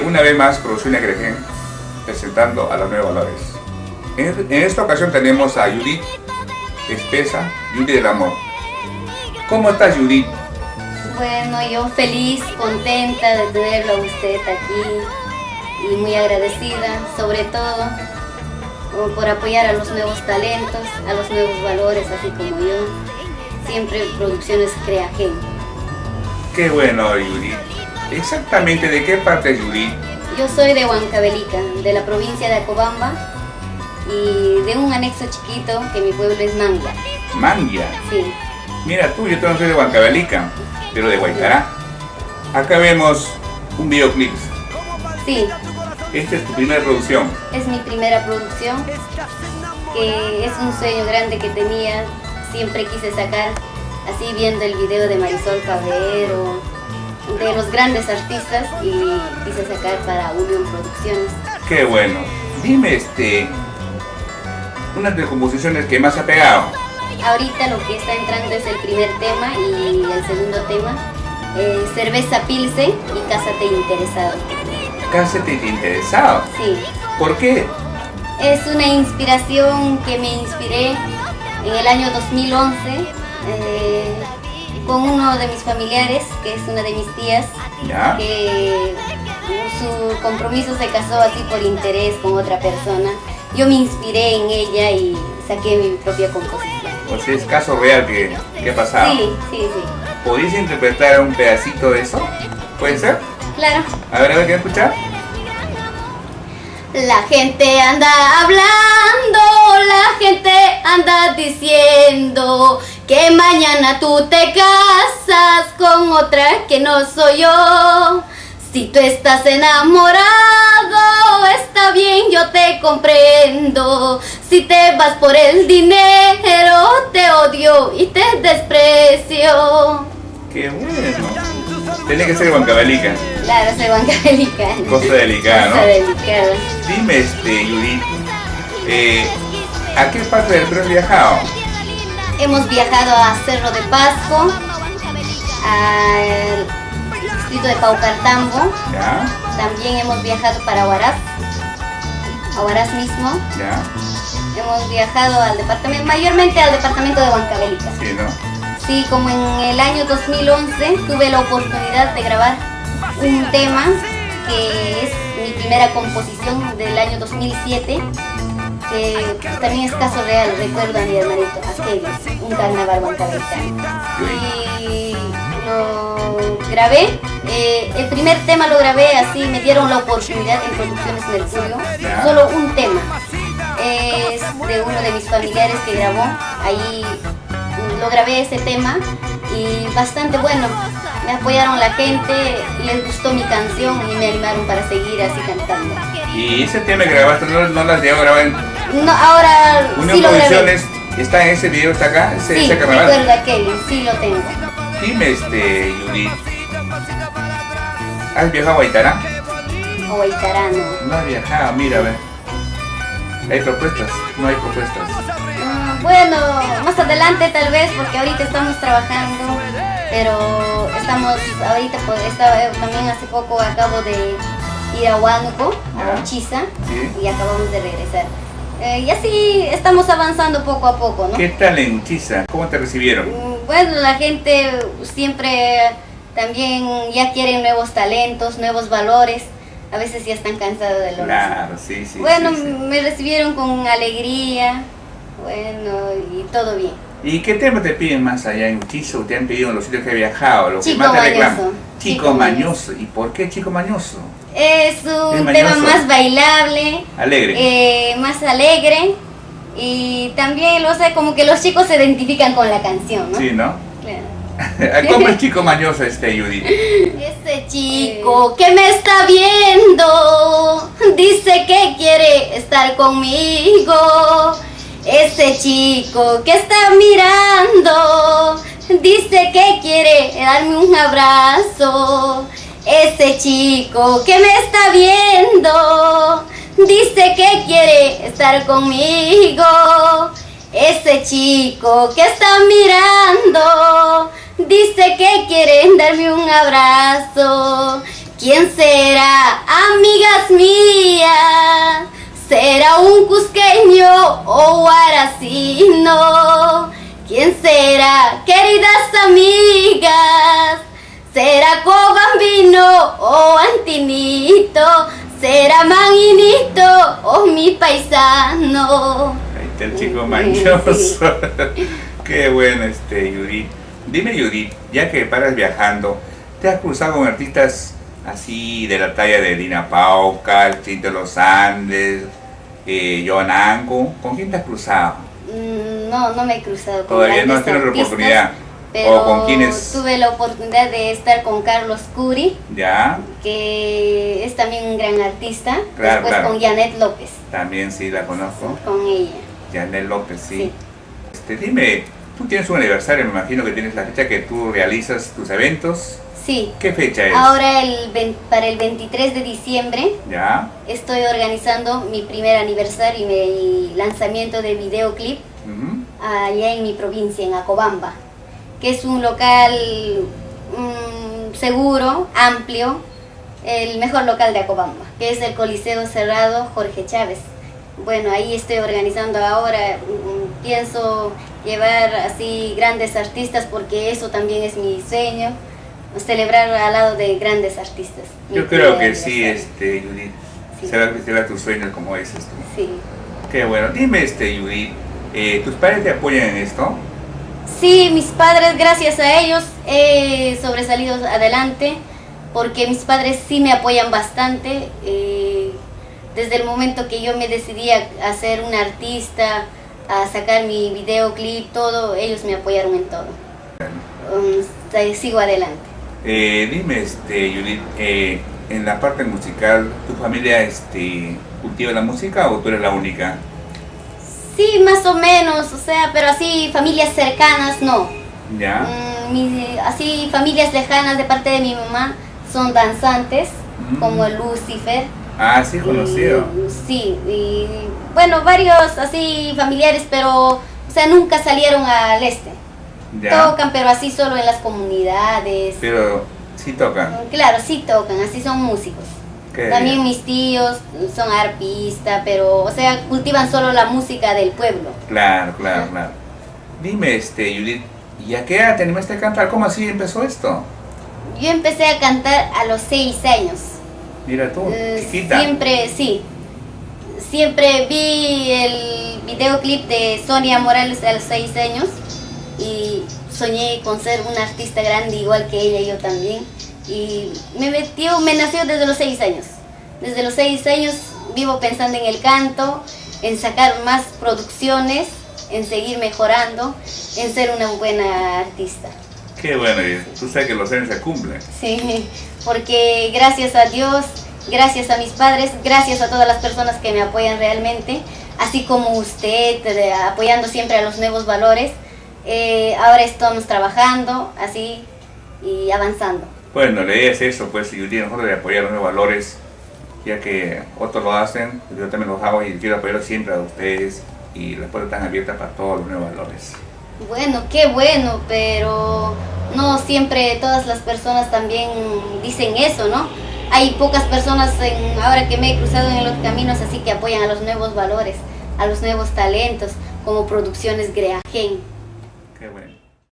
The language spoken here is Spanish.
Una vez más, Producciones Grejen, presentando a los nuevos valores. En esta ocasión tenemos a Judith Espesa, Judith del Amor. ¿Cómo estás, Judith? Bueno, yo feliz, contenta de tenerlo a usted aquí y muy agradecida, sobre todo por apoyar a los nuevos talentos, a los nuevos valores, así como yo. Siempre Producciones Grejen. Qué bueno, Judith. ¿Exactamente de qué parte es Judith? Yo soy de Huancavelica, de la provincia de Acobamba, y de un anexo chiquito que mi pueblo es Mangia. Mangia. Sí. Mira tú, yo también soy de Huancavelica, pero de Huaytará. Acá vemos un videoclip. Sí. Esta es tu primera producción. Es mi primera producción, que es un sueño grande que tenía, siempre quise sacar, así viendo el video de Marisol Cabero, de los grandes artistas, y quise sacar para Unión Producciones. Qué bueno. Dime, una de las composiciones que más ha pegado. Ahorita lo que está entrando es el primer tema y el segundo tema, Cerveza Pilsen y Cásate Interesado. Cásate Interesado. Sí. ¿Por qué? Es una inspiración que me inspiré en el año 2011 con uno de mis familiares, que es una de mis tías, ¿Ya? que su compromiso se casó así por interés con otra persona. Yo me inspiré en ella y saqué mi propia composición. O sea, es caso real que ha pasado. Sí, sí, sí. ¿Podrías interpretar un pedacito de eso? ¿Puede ser? Claro. A ver, ¿quieres escuchar? La gente anda hablando, la gente anda diciendo que mañana tú te casas con otra que no soy yo. Si tú estás enamorado, está bien, yo te comprendo. Si te vas por el dinero, te odio y te desprecio. Qué bueno. Tiene que ser Huancavelica. Claro, soy Huancavelica. Cosa delicada, ¿no? Cosa delicada. Dime, Judith, ¿a qué parte del Perú has viajado? Hemos viajado a Cerro de Pasco, al distrito de Paucartambo. ¿Ya? También hemos viajado para Huaraz, a Huaraz mismo. ¿Ya? Hemos viajado al departamento, mayormente al departamento de Huancavelica. Sí, ¿no? Sí, como en el año 2011 tuve la oportunidad de grabar un tema que es mi primera composición del año 2007, que también es caso real, recuerdo a mi hermanito Aqueles, un carnaval huancaveliano. Y lo grabé, el primer tema lo grabé así, me dieron la oportunidad en Producciones Mercurio, solo un tema. Es de uno de mis familiares que grabó, ahí lo grabé ese tema y bastante bueno, me apoyaron la gente, les gustó mi canción y me animaron para seguir así cantando. ¿Y ese tema que grabaste no las llegó a grabar en No, ahora Unión sí lo grabé. Producciones? ¿Está en ese video, está acá? Sí, ¿Ese carnaval? recuerdo aquel, sí lo tengo. Dime, Judith, ¿has viajado a Huaytará? O Huaytarano. No has viajado, mira, a ver. ¿Hay propuestas? No hay propuestas. Bueno, más adelante tal vez, porque ahorita estamos trabajando, pero estamos ahorita, también hace poco acabo de ir a Huánuco, a Uchiza, Sí. y acabamos de regresar. Y así estamos avanzando poco a poco, ¿no? ¿Qué tal en Uchiza? ¿Cómo te recibieron? Bueno, la gente siempre también ya quiere nuevos talentos, nuevos valores. A veces ya están cansados de lo Claro, sí, sí. Bueno, sí, sí. me recibieron con alegría, bueno, y todo bien. ¿Y qué tema te piden más allá en Uchiza o te han pedido en los sitios que he viajado? Lo que Chico más te Mañoso. reclaman. Chico Chico Mañoso. ¿Y por qué Chico Mañoso? Es un ¿Es tema mañoso? más bailable, Alegre. más alegre, y también, o sea, como que los chicos se identifican con la canción, ¿no? Sí, ¿no? Claro. ¿Cómo es Chico Mañoso Judith? Ese chico que me está viendo dice que quiere estar conmigo. Ese chico que está mirando dice que quiere darme un abrazo. Ese chico que me está viendo dice que quiere estar conmigo. Ese chico que está mirando dice que quiere darme un abrazo. ¿Quién será, amigas mías? ¿Será un cusqueño o guaracino? ¿Quién será, queridas amigas? ¿Será cobambino o antinito? ¿Será manguinito o mi paisano? Ahí está el chico manchoso. Sí. Qué bueno, Judith. Dime, Judith, ya que paras viajando, ¿te has cruzado con artistas así de la talla de Dina Pauca, el Chin de los Andes, Joan Anco? ¿Con quién te has cruzado? No me he cruzado con Todavía no has grandes tenido la artistas, oportunidad. pero ¿O con quiénes? tuve la oportunidad de estar con Carlos Curi, Ya, que es también un gran artista. Claro, Después claro. con Janet López, también sí la conozco. con ella. Yanel López, sí. Sí. Dime, tú tienes un aniversario, me imagino que tienes la fecha que tú realizas tus eventos. Sí. ¿Qué fecha es? Ahora para el 23 de diciembre Ya. estoy organizando mi primer aniversario y mi lanzamiento de videoclip Ujú. allá en mi provincia, en Acobamba, que es un local seguro, amplio, el mejor local de Acobamba, que es el Coliseo Cerrado Jorge Chávez. Bueno, ahí estoy organizando ahora, pienso llevar así grandes artistas porque eso también es mi sueño, celebrar al lado de grandes artistas. Yo Mi creo primer que sí, aniversario. Judith. Sí. Será tus sueños, como dices tú. Sí. Qué bueno. Dime, Judith, ¿tus padres te apoyan en esto? Sí, mis padres, gracias a ellos he sobresalido adelante, porque mis padres sí me apoyan bastante. Desde el momento que yo me decidí a ser una artista, a sacar mi videoclip, todo, ellos me apoyaron en todo. Sigo adelante. Dime, Judith, en la parte musical, ¿tu familia cultiva la música o tú eres la única? Sí, más o menos, o sea, pero así familias cercanas no. Ya. Así familias lejanas de parte de mi mamá son danzantes, como el Lucifer. Ah, sí, conocido. Sí, y bueno, varios así familiares, pero, o sea, nunca salieron al este. Ya. Tocan, pero así solo en las comunidades. Pero sí tocan. Claro, sí tocan, así son músicos. Qué También bien. mis tíos son arpistas, pero, o sea, cultivan solo la música del pueblo. Claro, claro, claro. Dime, Judith, ¿y a qué edad te animaste a cantar? ¿Cómo así empezó esto? Yo empecé a cantar a los 6 años. Mira tú, chiquita. Siempre vi el videoclip de Sonia Morales a los 6 años y soñé con ser una artista grande igual que ella y yo también. Y me nació desde los 6 años. Desde los 6 años vivo pensando en el canto, en sacar más producciones, en seguir mejorando, en ser una buena artista. Qué bueno, y tú sabes que los sueños se cumplen. Sí, porque gracias a Dios, gracias a mis padres, gracias a todas las personas que me apoyan realmente, así como usted, apoyando siempre a los nuevos valores, ahora estamos trabajando así y avanzando. Bueno, la idea es eso, pues, y nosotros de apoyar los nuevos valores, ya que otros lo hacen, yo también los hago y quiero apoyar siempre a ustedes y las puertas están abiertas para todos los nuevos valores. Bueno, qué bueno, pero no siempre todas las personas también dicen eso, ¿no? Hay pocas personas ahora que me he cruzado en los caminos así que apoyan a los nuevos valores, a los nuevos talentos, como Producciones Greagen. Qué bueno.